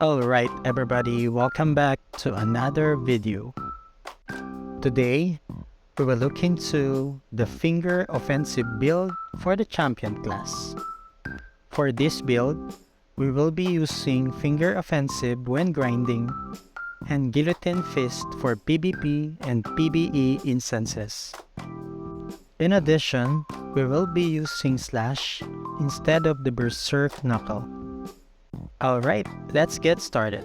Alright everybody, welcome back to another video. Today, we will look into the finger offensive build for the champion class. For this build, we will be using finger offensive when grinding and Guillotine Fist for PvP and PVE instances. In addition, we will be using Slash instead of the Berserk Knuckle. Alright, let's get started.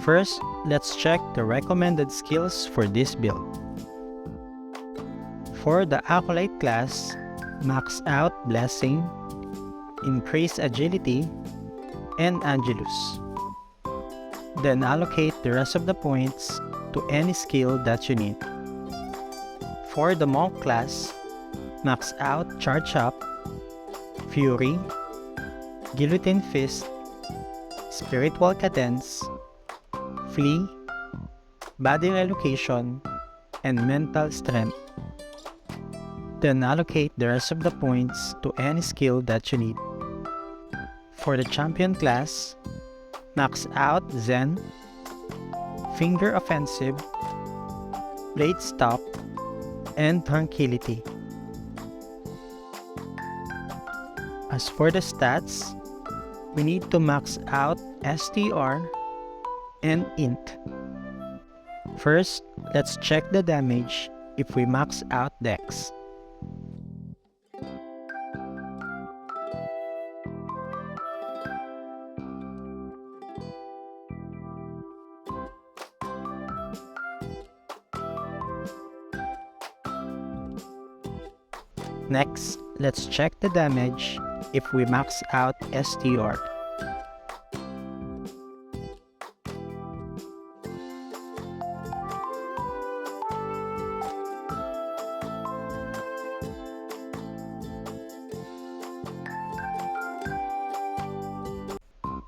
First, let's check the recommended skills for this build. For the Acolyte class, max out Blessing, increase Agility, and Angelus. Then allocate the rest of the points to any skill that you need. For the Monk class, max out Charge Up, Fury, Guillotine Fist, Spiritual Cadence, Flee, Body Relocation, and Mental Strength. Then allocate the rest of the points to any skill that you need. For the Champion class, max out Zen, Finger Offensive, Blade Stop, and Tranquility. As for the stats, we need to max out STR and Int. First, let's check the damage if we max out Dex. Next, let's check the damage if we max out STR.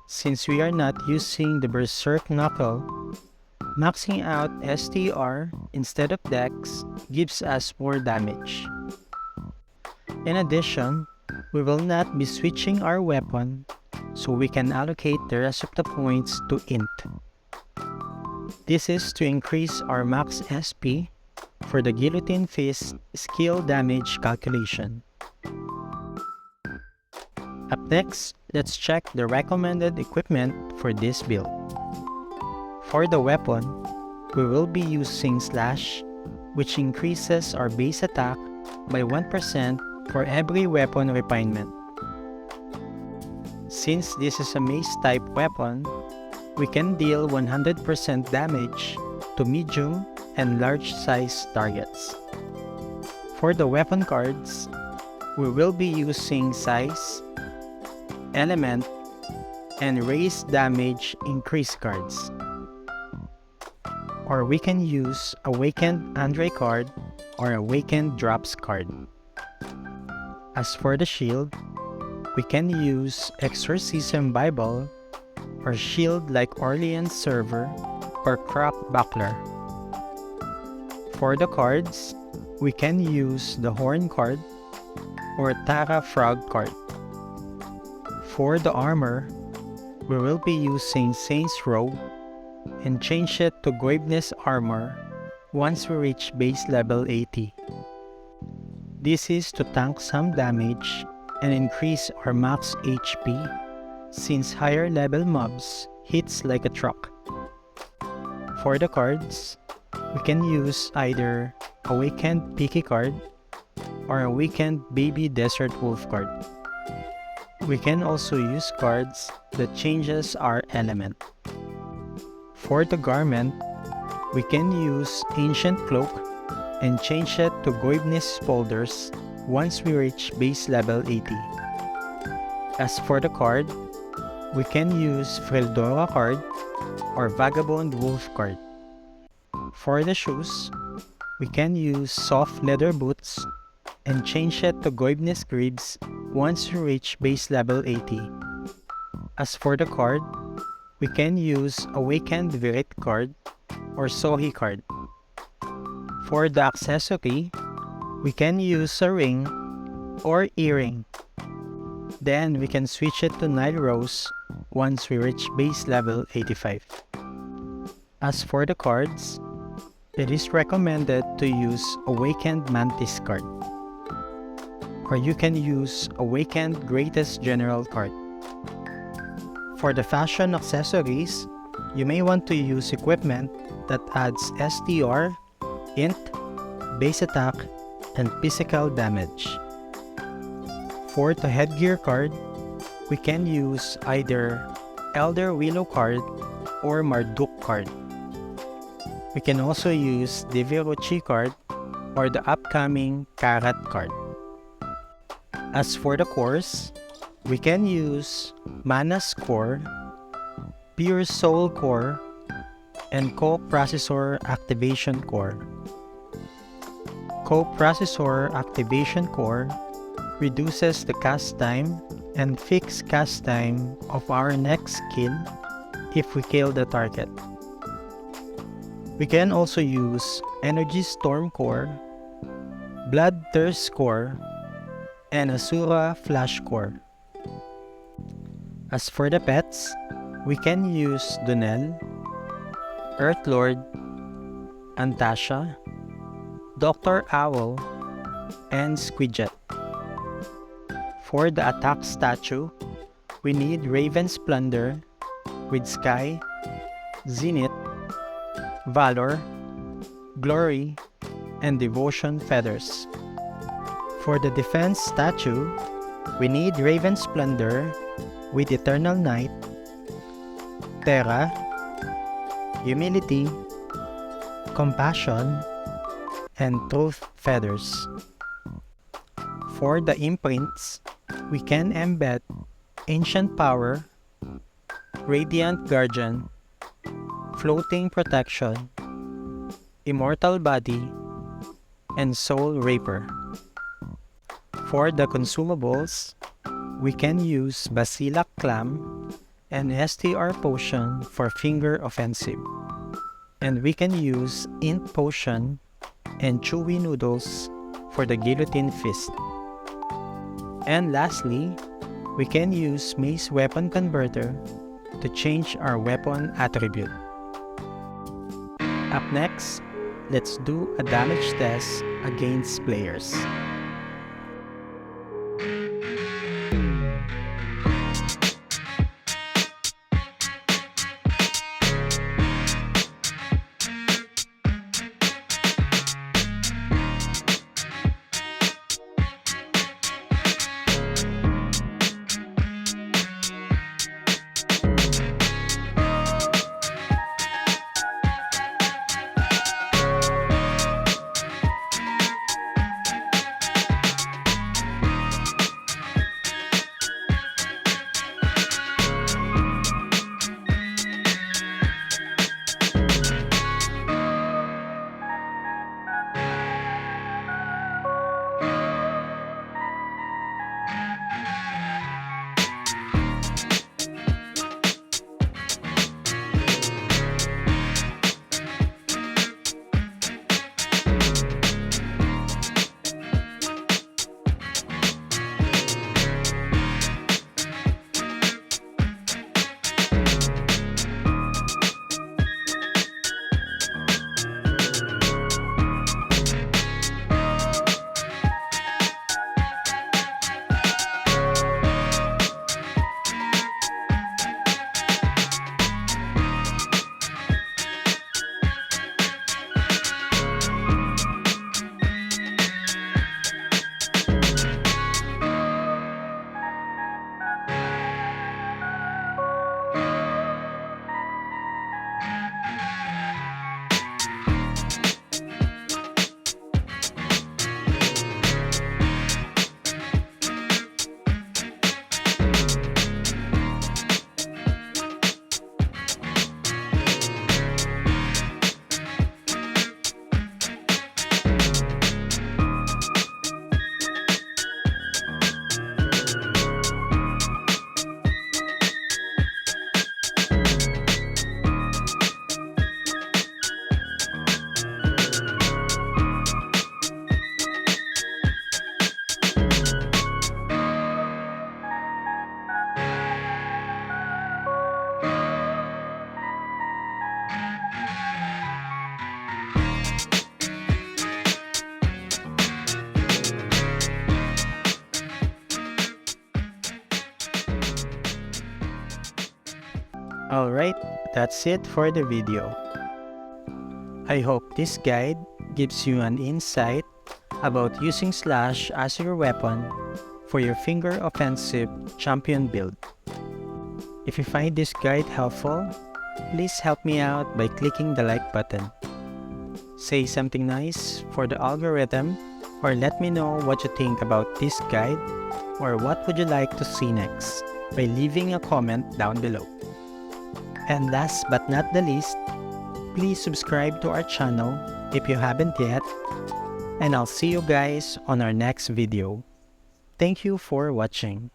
Since we are not using the Berserk Knuckle, maxing out STR instead of Dex gives us more damage. In addition, we will not be switching our weapon, so we can allocate the rest of the points to Int. This is to increase our max SP for the Guillotine Fist skill damage calculation. Up next, let's check the recommended equipment for this build. For the weapon, we will be using Slash, which increases our base attack by 1% for every weapon refinement. Since this is a mace type weapon, we can deal 100% damage to medium and large size targets. For the weapon cards, we will be using Size, Element, and Raise Damage Increase cards. Or we can use Awakened Andre card or Awakened Drops card. As for the shield, we can use Exorcism Bible or Shield like Orleans Server or Crop Buckler. For the cards, we can use the Horn card or Tara Frog card. For the armor, we will be using Saint's Robe and change it to Goibness Armor once we reach base level 80. This is to tank some damage and increase our max HP since higher level mobs hits like a truck. For the cards, we can use either Awakened Piki card or Awakened Baby Desert Wolf card. We can also use cards that changes our element. For the garment, we can use Ancient Cloak and change it to Goibness Folders once we reach base level 80. As for the card, we can use Freldora card or Vagabond Wolf card. For the shoes, we can use Soft Leather Boots and change it to Goibness Greaves once we reach base level 80. As for the card, we can use Awakened Virit card or Sohi card. For the accessory, we can use a ring or earring. Then we can switch it to Nile Rose once we reach base level 85. As for the cards, it is recommended to use Awakened Mantis card, or you can use Awakened Greatest General card. For the fashion accessories, you may want to use equipment that adds STR, int, base attack, and physical damage. For the headgear card, we can use either Elder Willow card or Marduk card. We can also use the Viruchi card or the upcoming Karat card. As for the cores, we can use Mana's core, Pure Soul core, and Co-Processor Activation core. Co-Processor Activation core reduces the cast time and fixed cast time of our next skill if we kill the target. We can also use Energy Storm core, Bloodthirst core, and Asura Flash core. As for the pets, we can use Dunel, Earthlord, Antasha, Dr. Owl, and Squidget. For the attack statue, we need Raven's Plunder with Sky, Zenith, Valor, Glory, and Devotion Feathers. For the defense statue, we need Raven's Plunder with Eternal Night, Terra, Humility, Compassion, and Truth Feathers. For the imprints, we can embed Ancient Power, Radiant Guardian, Floating Protection, Immortal Body, and Soul Raper. For the consumables, we can use Basilac Clam and STR Potion for Finger Offensive. And we can use Int Potion and Chewy Noodles for the Guillotine Fist. And lastly, we can use Mace Weapon Converter to change our weapon attribute. Up next, let's do a damage test against players. Alright, that's it for the video. I hope this guide gives you an insight about using slash as your weapon for your finger offensive champion build. If you find this guide helpful, please help me out by clicking the like button. Say something nice for the algorithm, or let me know what you think about this guide, or what would you like to see next by leaving a comment down below. And last but not the least, please subscribe to our channel if you haven't yet, and I'll see you guys on our next video. Thank you for watching.